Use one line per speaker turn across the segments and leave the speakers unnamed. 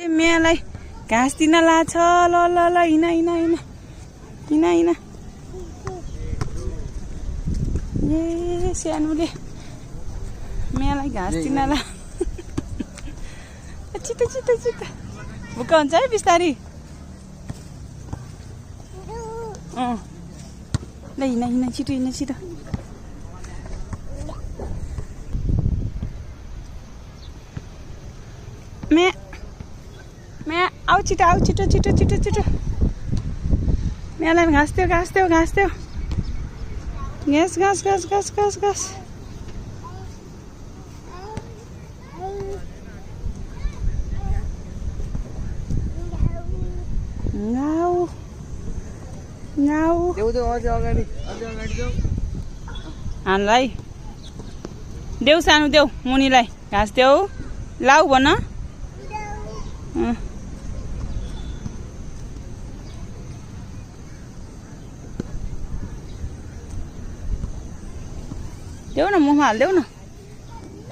मेयालाई घाँस दिन लाछ। ल ल ल हिँड हिँड हिँड हिँड हिँड। ए सानोले मेयालाई घाँस दिन ला। छिटो छिटो छिटो भुक्क हुन्छ है बिस्तारी। ल हिँड हिँड छिटो हिँड छिटो। मेया आऊ छिटो आऊ छिटो छिटो छिटो छिटो। मेयालाई घाँस देऊ घाँस देऊ घाँस देऊ। घाँस घाँस घाँस घाँस घाँस घाँस। नाउ नाउ हानलाई देऊ सानो देऊ मुनिलाई घाँस देऊ। लाउ भन। देऊ न मुखमा हालिदेऊ न।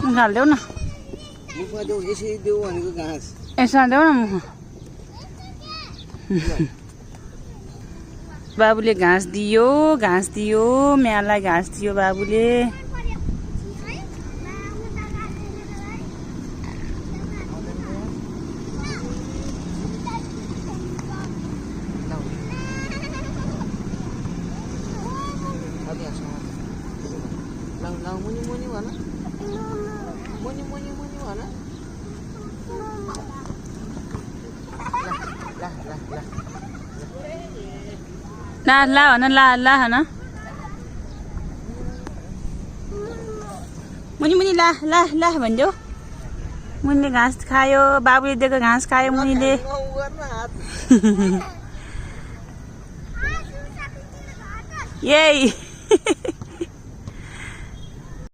मुखमा हालिदेऊ न।
मुखमा देऊ यसरी देऊ भनेको घाँस।
यसमा देऊ न मुखमा। बाबुले घाँस दियो मेयालाई घाँस दियो बाबुले।
मुनि मुनि भन। मुनि मुनि मुनि भन।
ला ला भन ला ला भन। मुनि मुनि ला ला ला भनिदेऊ। मुनिले घाँस खायो बाबुले दिएको घाँस खायो मुनिले। यही